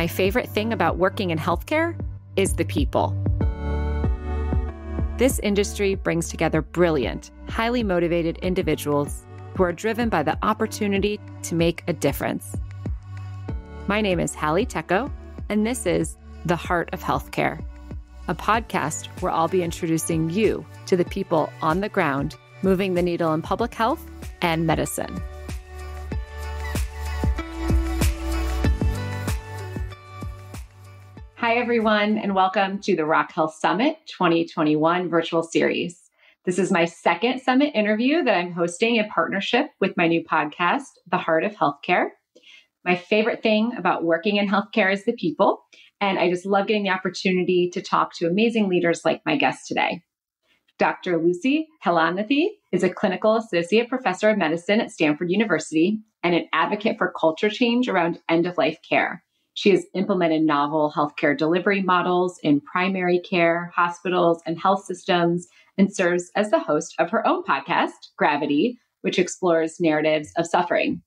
My favorite thing about working in healthcare is the people. This industry brings together brilliant, highly motivated individuals who are driven by the opportunity to make a difference. My name is Hallie Tecco, and this is The Heart of Healthcare, a podcast where I'll be introducing you to the people on the ground moving the needle in public health and medicine. Hi, everyone, and welcome to the Rock Health Summit 2021 virtual series. This is my second summit interview that I'm hosting in partnership with my new podcast, The Heart of Healthcare. My favorite thing about working in healthcare is the people, and I just love getting the opportunity to talk to amazing leaders like my guest today. Dr. Lucy Kalanithi is a clinical associate professor of medicine at Stanford University and an advocate for culture change around end-of-life care. She has implemented novel healthcare delivery models in primary care, hospitals, and health systems, and serves as the host of her own podcast, Gravity, which explores narratives of suffering.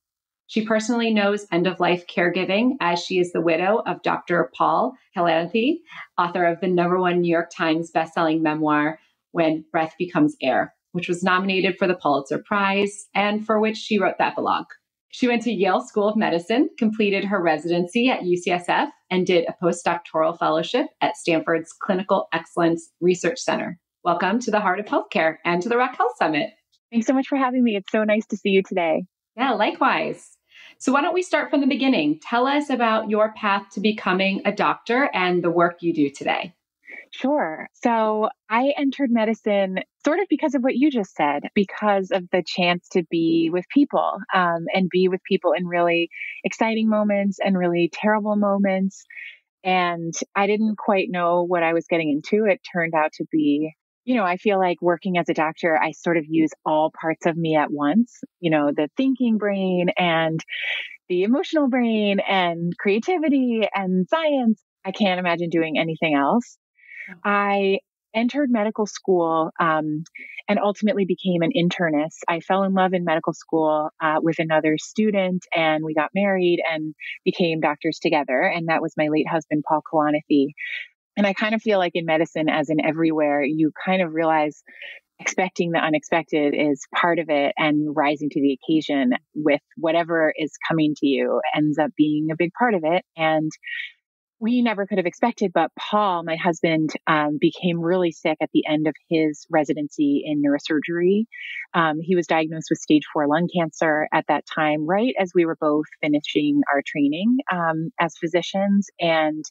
She personally knows end-of-life caregiving as she is the widow of Dr. Paul Kalanithi, author of the #1 New York Times bestselling memoir, When Breath Becomes Air, which was nominated for the Pulitzer Prize and for which she wrote the epilogue. She went to Yale School of Medicine, completed her residency at UCSF, and did a postdoctoral fellowship at Stanford's Clinical Excellence Research Center. Welcome to the Heart of Healthcare and to the Rock Health Summit. Thanks so much for having me. It's so nice to see you today. Yeah, likewise. So why don't we start from the beginning? Tell us about your path to becoming a doctor and the work you do today. Sure. So I entered medicine sort of because of what you just said, because of the chance to be with people and be with people in really exciting moments and really terrible moments. And I didn't quite know what I was getting into. It turned out to be, I feel like working as a doctor, I sort of use all parts of me at once, the thinking brain and the emotional brain and creativity and science. I can't imagine doing anything else. I entered medical school and ultimately became an internist. I fell in love in medical school with another student, and we got married and became doctors together. And that was my late husband, Paul Kalanithi. And I kind of feel like in medicine, as in everywhere, you kind of realize expecting the unexpected is part of it, and rising to the occasion with whatever is coming to you ends up being a big part of it. And we never could have expected, but Paul, my husband, became really sick at the end of his residency in neurosurgery. He was diagnosed with stage 4 lung cancer at that time, right as we were both finishing our training as physicians, and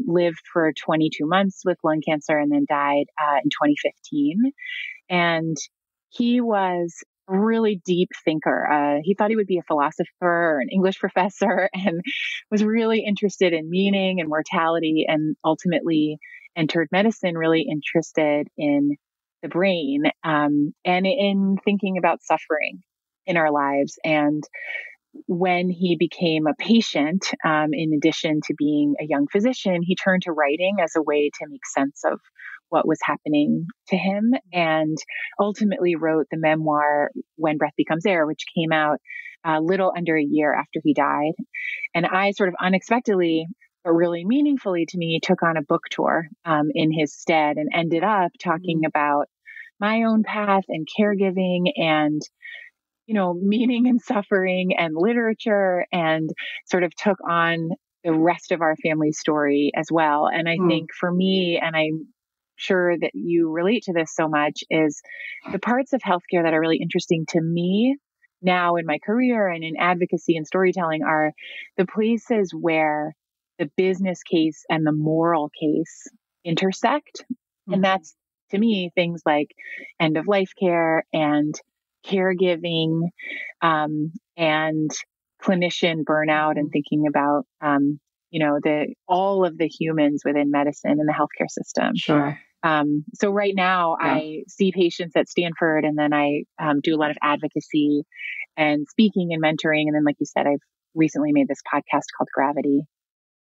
lived for 22 months with lung cancer and then died in 2015. And he was a really deep thinker. He thought he would be a philosopher or an English professor, and was really interested in meaning and mortality, and ultimately entered medicine really interested in the brain and in thinking about suffering in our lives. And when he became a patient, in addition to being a young physician, he turned to writing as a way to make sense of what was happening to him, and ultimately wrote the memoir, When Breath Becomes Air, which came out a little under a year after he died. And I sort of unexpectedly, but really meaningfully to me, took on a book tour in his stead, and ended up talking about my own path and caregiving and meaning and suffering and literature, and sort of took on the rest of our family story as well. And I think for me, and I'm sure that you relate to this so much, is the parts of healthcare that are really interesting to me now in my career and in advocacy and storytelling are the places where the business case and the moral case intersect. And that's, to me, things like end of life care and caregiving, and clinician burnout, and thinking about, all of the humans within medicine and the healthcare system. Sure. So right now I see patients at Stanford, and then I do a lot of advocacy and speaking and mentoring. And then, like you said, I've recently made this podcast called Gravity.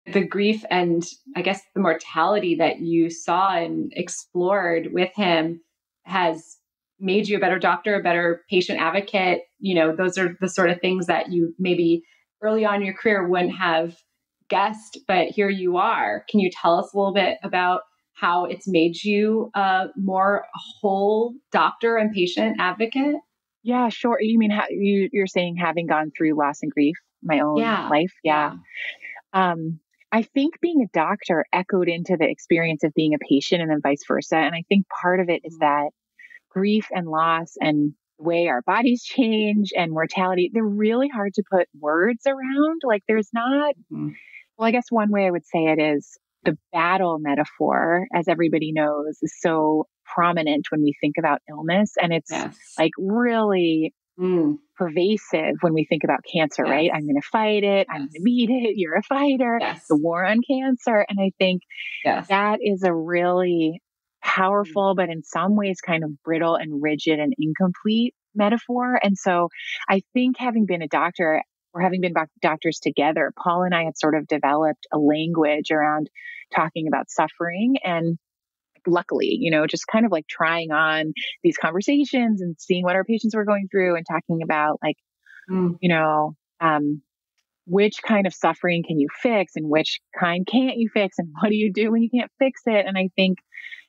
The grief and I guess the mortality that you saw and explored with him has made you a better doctor, a better patient advocate. Those are the sort of things that you maybe early on in your career wouldn't have guest, but here you are. Can you tell us a little bit about how it's made you a more whole doctor and patient advocate? Yeah, sure. You mean you're saying having gone through loss and grief, my own Yeah. life? Yeah. Yeah. I think being a doctor echoed into the experience of being a patient and then vice versa. And I think part of it is that grief and loss and the way our bodies change and mortality, they're really hard to put words around. Like there's not, Mhm. well, I guess one way I would say it is the battle metaphor, as everybody knows, is so prominent when we think about illness. And it's Yes. like really Mm. pervasive when we think about cancer, right? Yes. I'm going to fight it. I'm going to Yes. beat it. You're a fighter. Yes. The war on cancer. And I think Yes. that is a really powerful, but in some ways kind of brittle and rigid and incomplete metaphor. And so I think having been a doctor or having been doctors together, Paul and I had sort of developed a language around talking about suffering. And luckily, just kind of like trying on these conversations and seeing what our patients were going through and talking about like, Mm. which kind of suffering can you fix and which kind can't you fix and what do you do when you can't fix it? And I think,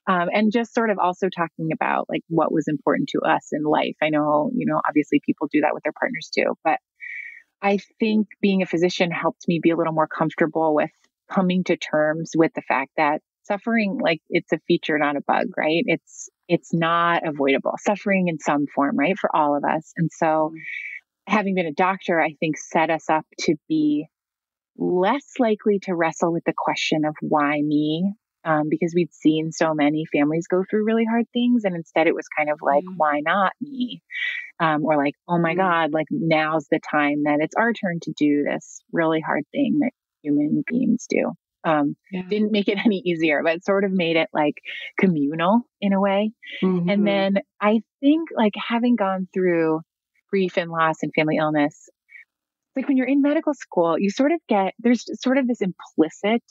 and just sort of also talking about like what was important to us in life. I know, obviously people do that with their partners too, but I think being a physician helped me be a little more comfortable with coming to terms with the fact that suffering, like it's a feature, not a bug, right? It's not avoidable. Suffering in some form, right? For all of us. And so having been a doctor, I think set us up to be less likely to wrestle with the question of why me, because we'd seen so many families go through really hard things. And instead it was kind of like, why not me? Or like, oh my God, like now's the time that it's our turn to do this really hard thing that human beings do. Didn't make it any easier, but sort of made it like communal in a way. Mm-hmm. And then I think like having gone through grief and loss and family illness, like when you're in medical school, you sort of there's sort of this implicit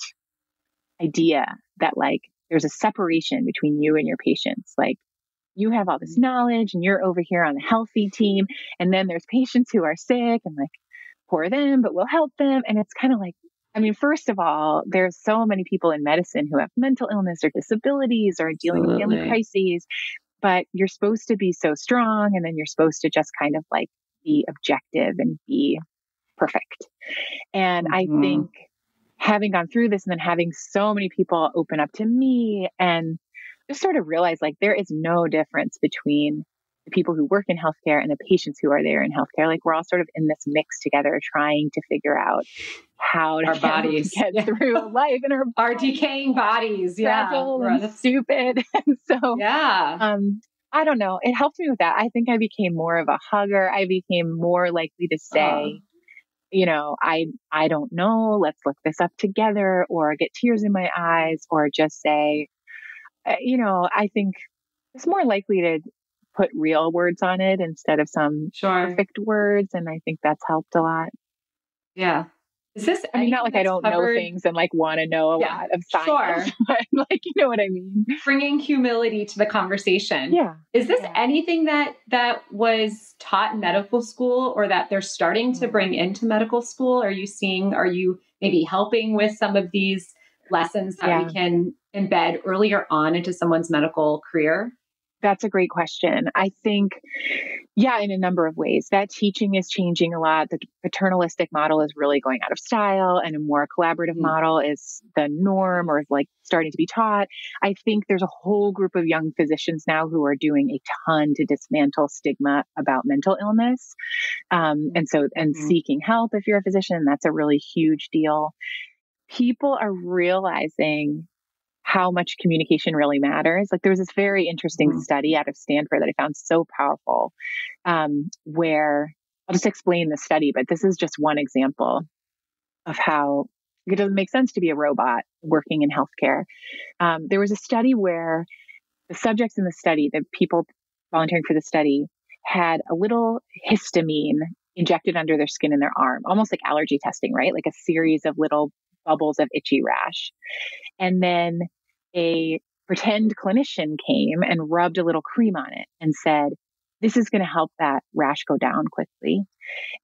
idea that like there's a separation between you and your patients. Like you have all this knowledge and you're over here on the healthy team. And then there's patients who are sick and like, poor them, but we'll help them. And it's kind of like, I mean, first of all, there's so many people in medicine who have mental illness or disabilities or dealing with family crises, but you're supposed to be so strong. And then you're supposed to just kind of like be objective and be perfect. And I think having gone through this and then having so many people open up to me and just sort of realize like there is no difference between the people who work in healthcare and the patients who are there in healthcare. Like we're all sort of in this mix together, trying to figure out how to get through life and our decaying bodies. Fragile and stupid. And so, I don't know. It helped me with that. I think I became more of a hugger. I became more likely to say, I don't know, let's look this up together, or get tears in my eyes, or just say, I think it's more likely to put real words on it instead of some perfect words. And I think that's helped a lot. Yeah. Is this, I mean, not like I don't know things and like want to know a lot of science, but like, you know what I mean? Bringing humility to the conversation. Yeah. Is this anything that was taught in medical school or that they're starting to bring into medical school? Are you maybe helping with some of these lessons that we can embed earlier on into someone's medical career? That's a great question. I think, in a number of ways. That teaching is changing a lot. The paternalistic model is really going out of style, and a more collaborative model is the norm or like starting to be taught. I think there's a whole group of young physicians now who are doing a ton to dismantle stigma about mental illness. And seeking help if you're a physician, that's a really huge deal. People are realizing how much communication really matters. Like there was this very interesting study out of Stanford that I found so powerful, where I'll just explain the study, but this is just one example of how it doesn't make sense to be a robot working in healthcare. There was a study where the subjects in the study, the people volunteering for the study, had a little histamine injected under their skin in their arm, almost like allergy testing, right? Like a series of little bubbles of itchy rash. And then a pretend clinician came and rubbed a little cream on it and said, this is going to help that rash go down quickly.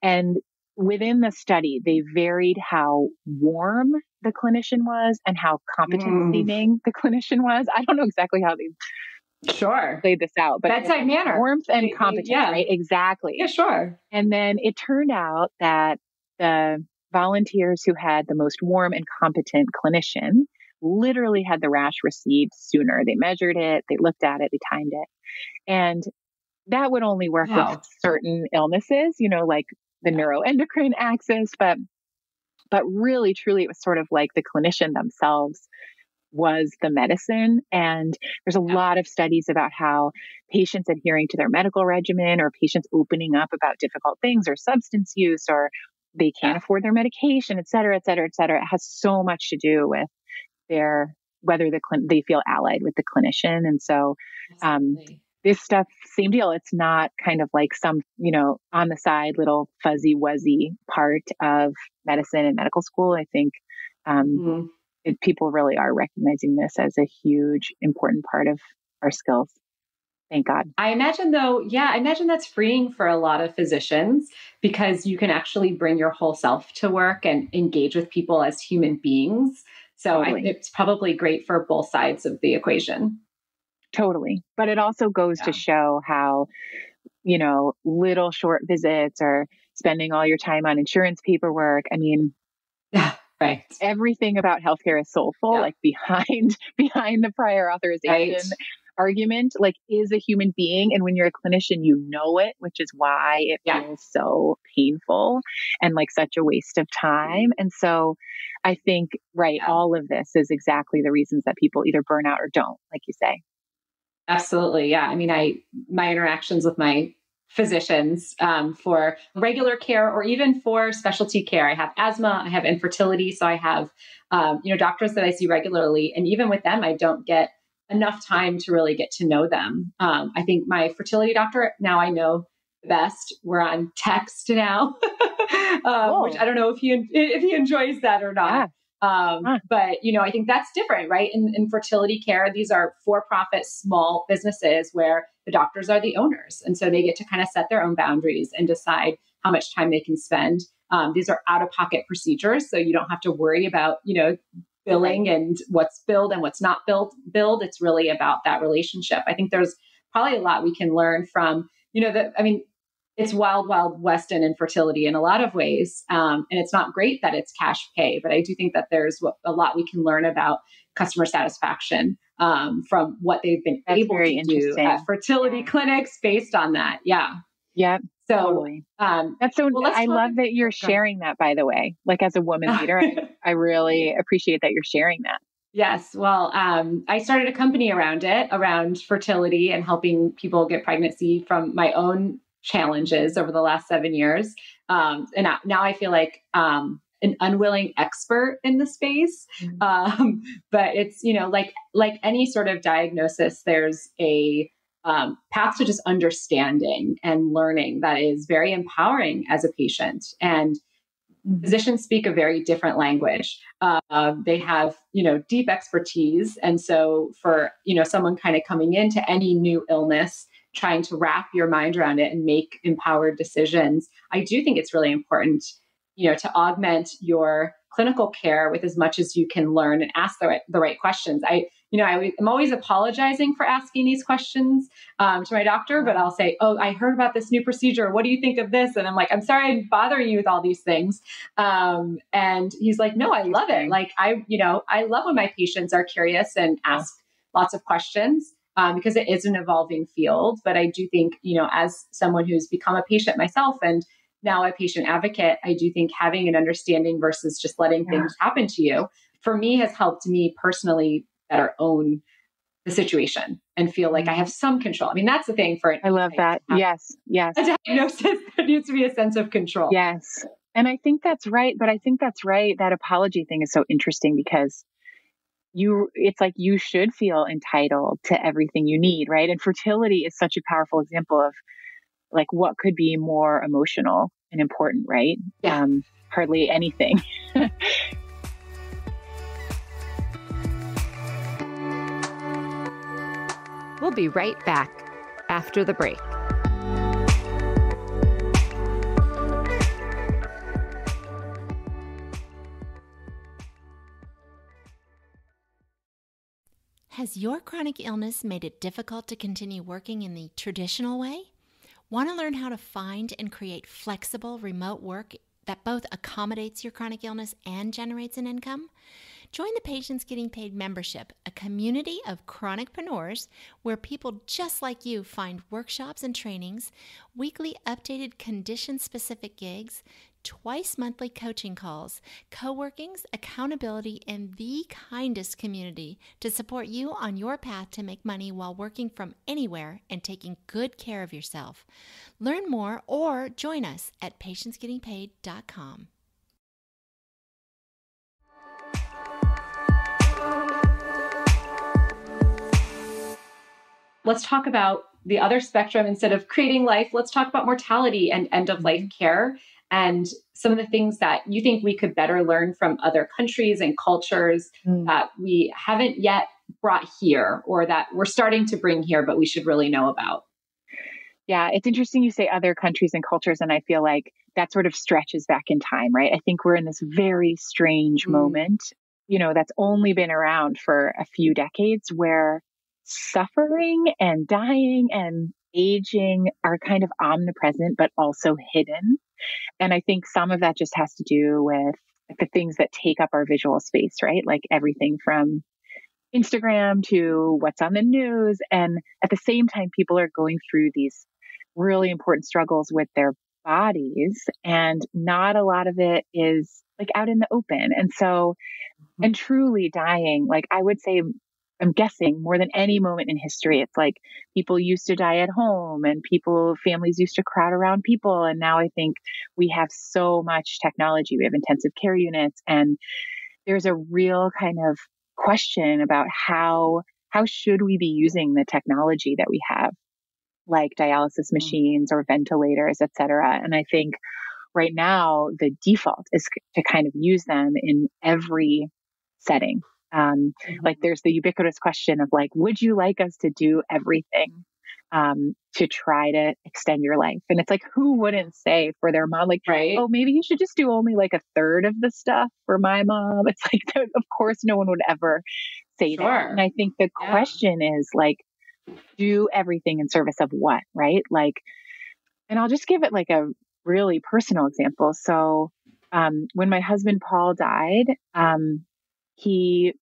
And within the study, they varied how warm the clinician was and how competent seeming the clinician was. I don't know exactly how they played this out, but bedside manner, warmth and competence, right? Exactly. Yeah, sure. And then it turned out that the volunteers who had the most warm and competent clinician literally had the rash recede sooner. They measured it, they looked at it, they timed it. And that would only work with certain illnesses, like the neuroendocrine axis, but really, truly, it was sort of like the clinician themselves was the medicine. And there's a lot of studies about how patients adhering to their medical regimen or patients opening up about difficult things or substance use or they can't afford their medication, et cetera, et cetera, et cetera. It has so much to do with whether they feel allied with the clinician. And so, this stuff, same deal. It's not kind of like some, on the side little fuzzy wuzzy part of medicine and medical school. I think people really are recognizing this as a huge, important part of our skills. Thank God. I imagine that's freeing for a lot of physicians because you can actually bring your whole self to work and engage with people as human beings. So it's probably great for both sides of the equation. Totally. But it also goes to show how, little short visits or spending all your time on insurance paperwork. I mean, right. Everything about healthcare is soulful, like behind the prior authorization argument, like is a human being. And when you're a clinician, you know it, which is why it feels so painful and like such a waste of time. And so I think, all of this is exactly the reasons that people either burn out or don't, like you say. Absolutely. Yeah. I mean, my interactions with my physicians for regular care or even for specialty care, I have asthma, I have infertility. So I have, doctors that I see regularly. And even with them, I don't get enough time to really get to know them. I think my fertility doctor, now I know best. We're on text now, which I don't know if he enjoys that or not. But, I think that's different, right? In fertility care, these are for-profit small businesses where the doctors are the owners. And so they get to kind of set their own boundaries and decide how much time they can spend. These are out-of-pocket procedures. So you don't have to worry about, billing and what's billed and what's not billed. It's really about that relationship. I think there's probably a lot we can learn from, it's wild, wild west in infertility in a lot of ways. And it's not great that it's cash pay, but I do think that there's a lot we can learn about customer satisfaction from what they've been able to do at fertility clinics based on that. Yeah. Yeah. So totally. That's so, I love that you're sharing that, by the way, like as a woman leader, I really appreciate that you're sharing that. Yes. Well, I started a company around fertility and helping people get pregnancy from my own challenges over the last 7 years. And now I feel like an unwilling expert in the space. But it's, like any sort of diagnosis, there's a path to just understanding and learning that is very empowering as a patient. And physicians speak a very different language. They have, deep expertise. And so for, someone kind of coming into any new illness, trying to wrap your mind around it and make empowered decisions, I do think it's really important, to augment your clinical care with as much as you can learn and ask the right questions. I'm always apologizing for asking these questions to my doctor, but I'll say, "Oh, I heard about this new procedure. What do you think of this?" And I'm like, "I'm sorry I'm bothering you with all these things." And he's like, "No, I love it. Like I love when my patients are curious and ask lots of questions." Because it is an evolving field. But I do think, as someone who's become a patient myself and now a patient advocate, I do think having an understanding versus just letting things happen to you, for me, has helped me personally better own the situation and feel like I have some control. I mean, that's the thing for I love that. Yes. A diagnosis, there needs to be a sense of control. Yes. And I think that's right. But I think that's right. That apology thing is so interesting because it's like you should feel entitled to everything you need, right? And fertility is such a powerful example of like what could be more emotional and important, right? Yeah. Hardly anything. We'll be right back after the break. Has your chronic illness made it difficult to continue working in the traditional way? Want to learn how to find and create flexible remote work that both accommodates your chronic illness and generates an income? Join the Patients Getting Paid membership, a community of chronicpreneurs where people just like you find workshops and trainings, weekly updated condition-specific gigs, twice monthly coaching calls, co-workings, accountability, and the kindest community to support you on your path to make money while working from anywhere and taking good care of yourself. Learn more or join us at patientsgettingpaid.com. Let's talk about the other spectrum. Instead of creating life, let's talk about mortality and end-of-life care and some of the things that you think we could better learn from other countries and cultures that we haven't yet brought here or that we're starting to bring here, but we should really know about. Yeah, it's interesting you say other countries and cultures, and I feel like that sort of stretches back in time, right? I think we're in this very strange moment, that's only been around for a few decades where suffering and dying and aging are kind of omnipresent, but also hidden. And I think some of that just has to do with the things that take up our visual space, right? Like everything from Instagram to what's on the news. And at the same time, people are going through these really important struggles with their bodies, and not a lot of it is like out in the open. And so, and truly dying, like I would say, I'm guessing more than any moment in history, it's like people used to die at home and families used to crowd around people. And now I think we have so much technology. We have intensive care units, and there's a real kind of question about how should we be using the technology that we have, like dialysis machines or ventilators, et cetera. And I think right now the default is to kind of use them in every setting. Like there's the ubiquitous question of like, would you like us to do everything to try to extend your life? And it's like, who wouldn't say for their mom, like, right? Oh, maybe you should just do only like a third of the stuff for my mom. It's like, of course, no one would ever say that. And I think the question is like, do everything in service of what, right? Like, and I'll just give it like a really personal example. So when my husband Paul died, he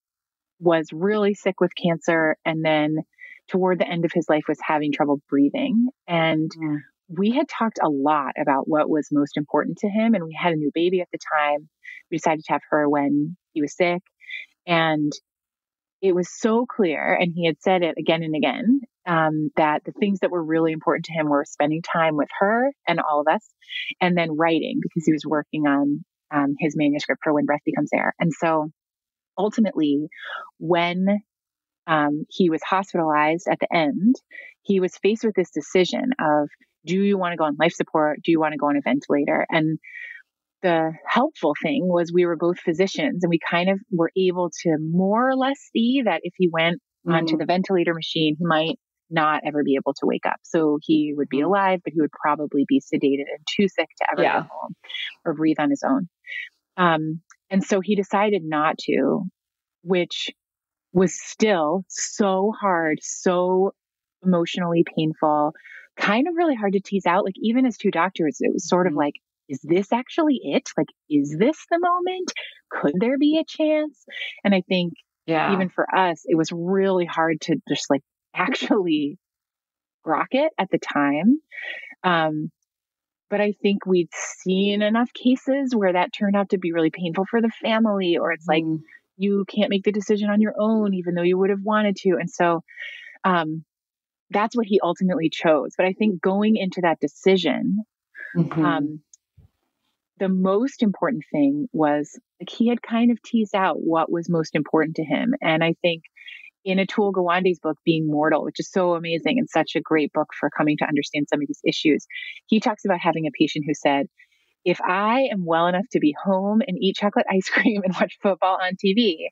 was really sick with cancer, and then toward the end of his life was having trouble breathing. And we had talked a lot about what was most important to him. And we had a new baby at the time. We decided to have her when he was sick. And it was so clear, and he had said it again and again, that the things that were really important to him were spending time with her and all of us, and then writing, because he was working on his manuscript for When Breath Becomes Air. And so ultimately, when he was hospitalized at the end, he was faced with this decision of, do you want to go on life support? Do you want to go on a ventilator? And the helpful thing was we were both physicians, and we kind of were able to more or less see that if he went onto the ventilator machine, he might not ever be able to wake up. So he would be alive, but he would probably be sedated and too sick to ever go home or breathe on his own. And so he decided not to, which was still so hard, so emotionally painful, kind of really hard to tease out. Like even as two doctors, it was sort of like, is this actually it? Like, is this the moment? Could there be a chance? And I think even for us, it was really hard to just like actually grok it at the time. But I think we'd seen enough cases where that turned out to be really painful for the family, or it's like, you can't make the decision on your own, even though you would have wanted to. And so, that's what he ultimately chose. But I think going into that decision, the most important thing was like he had kind of teased out what was most important to him. And I think in Atul Gawande's book, Being Mortal, which is so amazing and such a great book for coming to understand some of these issues, he talks about having a patient who said, if I am well enough to be home and eat chocolate ice cream and watch football on TV,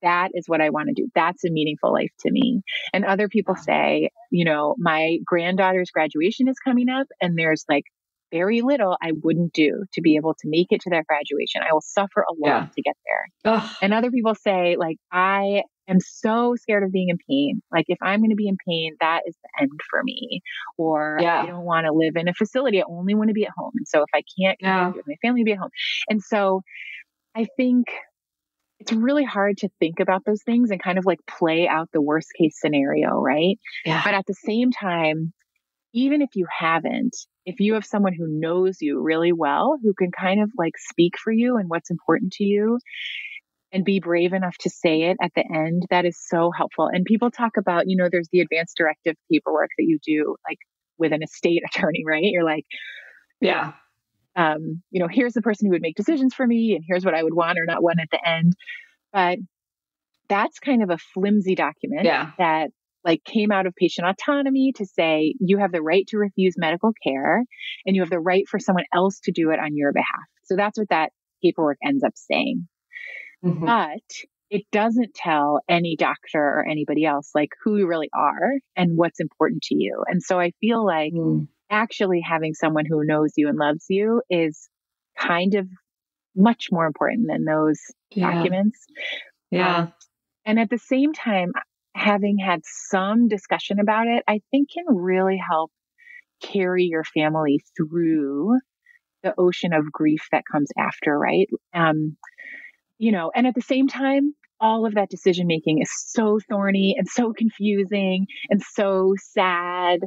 that is what I want to do. That's a meaningful life to me. And other people say, my granddaughter's graduation is coming up, and there's like very little I wouldn't do to be able to make it to that graduation. I will suffer a lot to get there. And other people say, like, I am so scared of being in pain. Like if I'm going to be in pain, that is the end for me. Or I don't want to live in a facility. I only want to be at home. And so if I can't be with my family, be at home. And so I think it's really hard to think about those things and kind of like play out the worst case scenario, right? Yeah. But at the same time, even if you haven't, if you have someone who knows you really well, who can kind of like speak for you and what's important to you and be brave enough to say it at the end, that is so helpful. And people talk about, there's the advance directive paperwork that you do like with an estate attorney, right? You're like, here's the person who would make decisions for me and here's what I would want or not want at the end. But that's kind of a flimsy document that like came out of patient autonomy to say you have the right to refuse medical care and you have the right for someone else to do it on your behalf. So that's what that paperwork ends up saying. Mm-hmm. But it doesn't tell any doctor or anybody else like who you really are and what's important to you. And so I feel like actually having someone who knows you and loves you is kind of much more important than those documents. Yeah. And at the same time, having had some discussion about it, I think can really help carry your family through the ocean of grief that comes after, right? And at the same time, all of that decision making is so thorny and so confusing and so sad.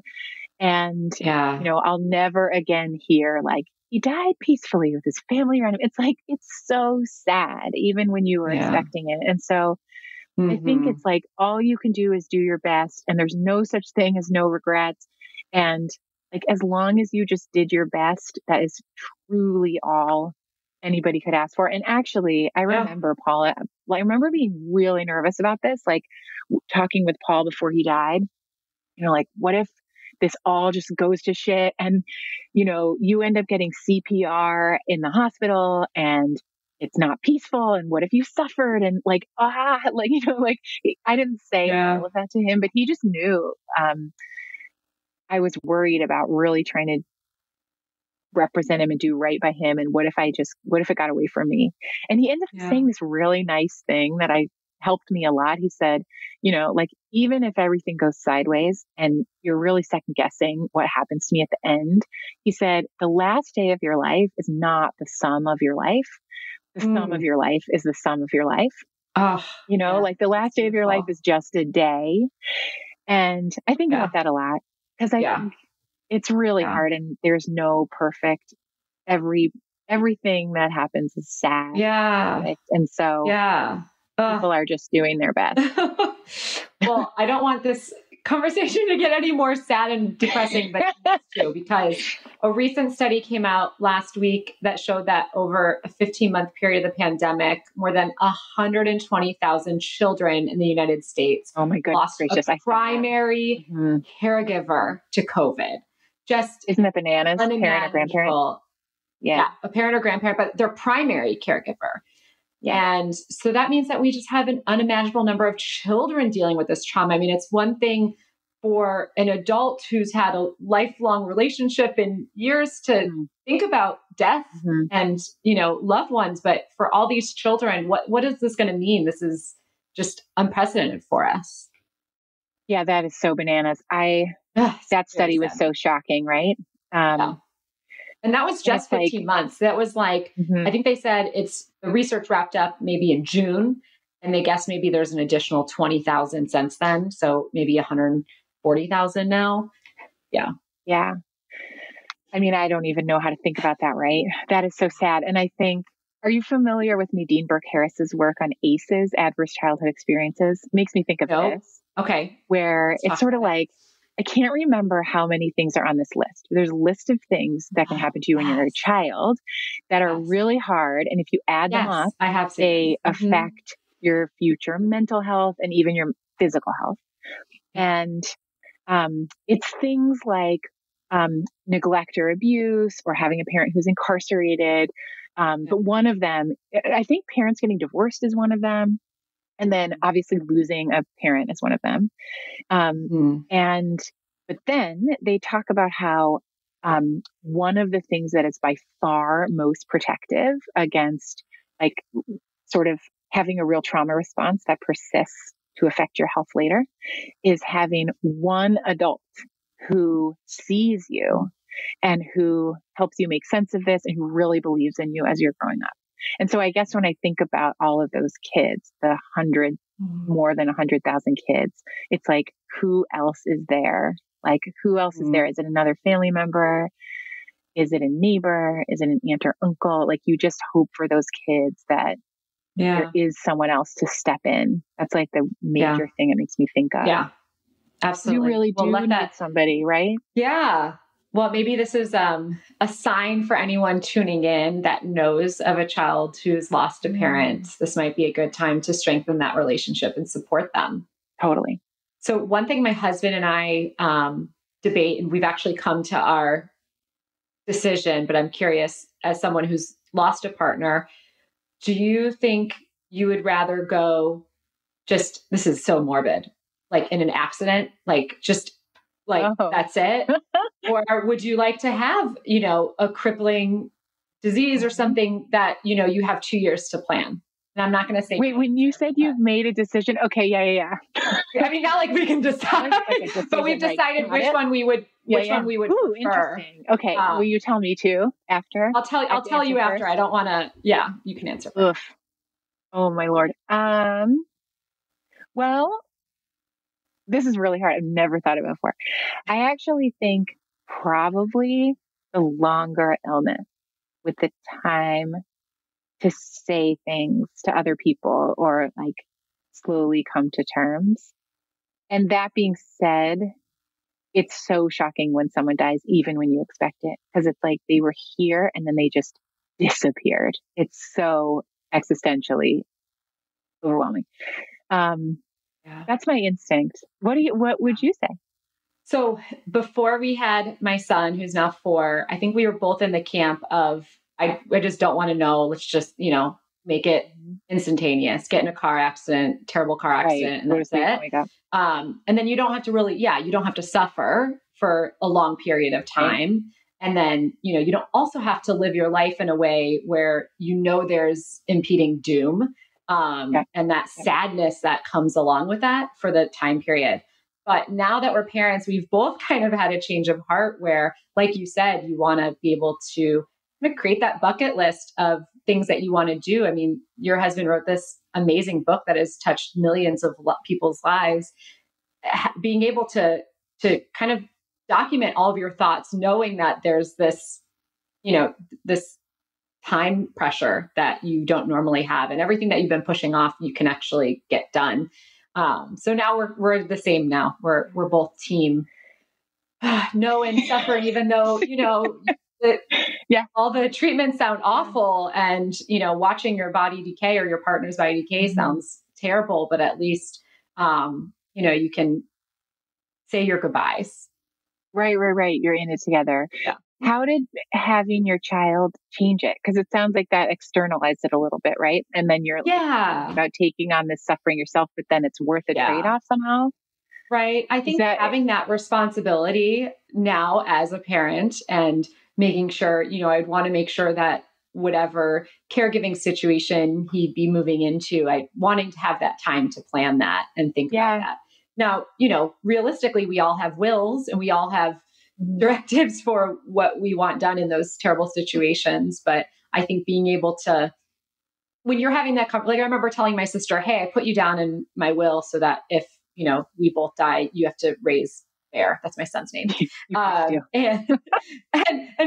And, I'll never again hear like, he died peacefully with his family around him. It's like, it's so sad, even when you were expecting it. And so I think it's like, all you can do is do your best. And there's no such thing as no regrets. And like, as long as you just did your best, that is truly all anybody could ask for. And actually, I remember Paula, I remember being really nervous about this, like talking with Paul before he died, like, what if this all just goes to shit and, you end up getting CPR in the hospital and it's not peaceful. And what if you suffered? And like, I didn't say all of that to him, but he just knew. I was worried about really trying to represent him and do right by him. And what if it got away from me? And he ended up saying this really nice thing that helped me a lot. He said, like, even if everything goes sideways and you're really second guessing what happens to me at the end, he said, the last day of your life is not the sum of your life. The sum of your life is the sum of your life. Like the last day of your life is just a day. And I think about that a lot because I think it's really hard and there's no perfect, everything that happens is sad. Perfect. And so people are just doing their best. Well, I don't want this conversation to get any more sad and depressing, but it's true because a recent study came out last week that showed that over a 15-month period of the pandemic, more than 120,000 children in the United States lost a primary caregiver to COVID. Just isn't it bananas? Parent or grandparent? Yeah, a parent or grandparent, but their primary caregiver. Yeah. And so that means that we just have an unimaginable number of children dealing with this trauma. I mean, it's one thing for an adult who's had a lifelong relationship and years to think about death and, loved ones. But for all these children, what is this going to mean? This is just unprecedented for us. Yeah, that is so bananas. That study was so shocking, right? And that was just 15 months. That was like, I think they said the research wrapped up maybe in June, and they guess maybe there's an additional 20,000 since then. So maybe 140,000 now. Yeah. Yeah. I mean, I don't even know how to think about that, right? That is so sad. And I think, are you familiar with Nadine Burke-Harris's work on ACEs, Adverse Childhood Experiences? Makes me think of this. Okay. Where it's sort of like, I can't remember how many things are on this list. There's a list of things that can happen to you when you're a child that are really hard. And if you add them up, they affect your future mental health and even your physical health. And it's things like neglect or abuse or having a parent who's incarcerated. But one of them, I think parents getting divorced is one of them. And then obviously losing a parent is one of them. But then they talk about how one of the things that is by far most protective against like sort of having a real trauma response that persists to affect your health later is having one adult who sees you and who helps you make sense of this and who really believes in you as you're growing up. And so I guess when I think about all of those kids, the more than 100,000 kids, it's like, who else is there? Like, who else is there? Is it another family member? Is it a neighbor? Is it an aunt or uncle? Like, you just hope for those kids that there is someone else to step in. That's like the major thing it makes me think of. Yeah, absolutely. You really do need somebody, right? Yeah. Well, maybe this is a sign for anyone tuning in that knows of a child who's lost a parent. This might be a good time to strengthen that relationship and support them. Totally. So one thing my husband and I debate, and we've actually come to our decision, but I'm curious, as someone who's lost a partner, do you think you would rather go this is so morbid, like in an accident, that's it? Or would you like to have, a crippling disease or something that, you have 2 years to plan? And I'm not going to say. Wait, when you said you've made a decision, okay, yeah. I mean, not like we can decide, but we've decided which one we would Ooh, prefer. Interesting. Okay, will you tell me too after? I'll tell you after. First? I don't want to. Yeah, you can answer first. Oof. Oh my Lord. Well, this is really hard. I've never thought of it before. I actually think probably the longer illness with the time to say things to other people or like slowly come to terms. And that being said, it's so shocking when someone dies, even when you expect it, because it's like they were here and then they just disappeared. It's so existentially overwhelming. That's my instinct. What would you say? So before we had my son, who's now 4, I think we were both in the camp of, I just don't want to know. Let's just, make it instantaneous, get in a car accident, terrible car accident, and that's it. And then you don't have to really, you don't have to suffer for a long period of time. Right. And then, you don't also have to live your life in a way where, there's impeding doom. And that sadness that comes along with that for the time period. But now that we're parents, we've both kind of had a change of heart where, like you said, you want to be able to kind of create that bucket list of things that you want to do. I mean, your husband wrote this amazing book that has touched millions of people's lives. Being able to kind of document all of your thoughts, knowing that there's this, this time pressure that you don't normally have, and everything that you've been pushing off, you can actually get done. So now we're the same now. We're both team know and suffer, even though, all the treatments sound awful, and, watching your body decay or your partner's body decay sounds terrible, but at least, you can say your goodbyes. Right. You're in it together. Yeah. How did having your child change it? Because it sounds like that externalized it a little bit, right? And then you're about taking on this suffering yourself, but then it's worth a trade-off somehow. Right. I think having that responsibility now as a parent and making sure, I'd want to make sure that whatever caregiving situation he'd be moving into, wanting to have that time to plan that and think about that. Now, realistically, we all have wills and we all have directives for what we want done in those terrible situations. But I think being able to, when you're having that, like I remember telling my sister, hey, I put you down in my will so that if, we both die, you have to raise Bear. That's my son's name. And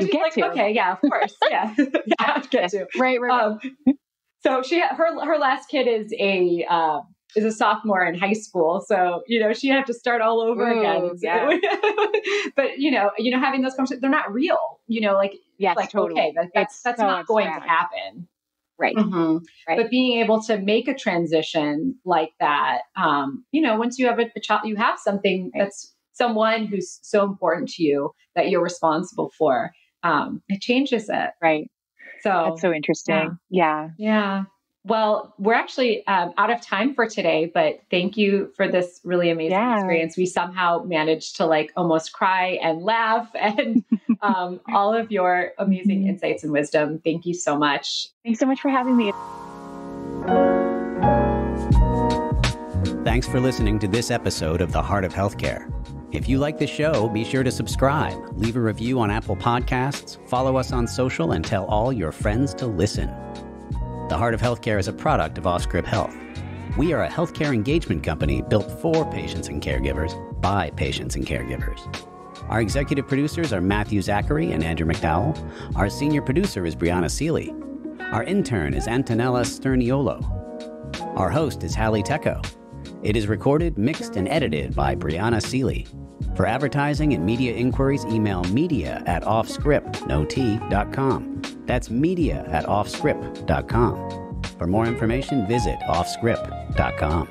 she's like, okay, yeah, of course. Yeah. I get to. Right. So her last kid is a sophomore in high school. So, she had to start all over again. But, having those conversations, they're not real, totally. Okay, that's so not going to happen. Right. Mm-hmm. Right. But being able to make a transition like that, once you have a child, you have something that's someone who's so important to you that you're responsible for. It changes it. Right. So that's so interesting. Yeah. Well, we're actually out of time for today, but thank you for this really amazing experience. We somehow managed to almost cry and laugh, and all of your amazing insights and wisdom. Thank you so much. Thanks so much for having me. Thanks for listening to this episode of The Heart of Healthcare. If you like the show, be sure to subscribe, leave a review on Apple Podcasts, follow us on social, and tell all your friends to listen. The Heart of Healthcare is a product of OffScrip Health. We are a healthcare engagement company built for patients and caregivers by patients and caregivers. Our executive producers are Matthew Zachary and Andrew McDowell. Our senior producer is Brianna Seeley. Our intern is Antonella Sterniolo. Our host is Hallie Tecco. It is recorded, mixed, and edited by Brianna Seeley. For advertising and media inquiries, email media@offscrip.com. That's media@offscrip.com. For more information, visit offscrip.com.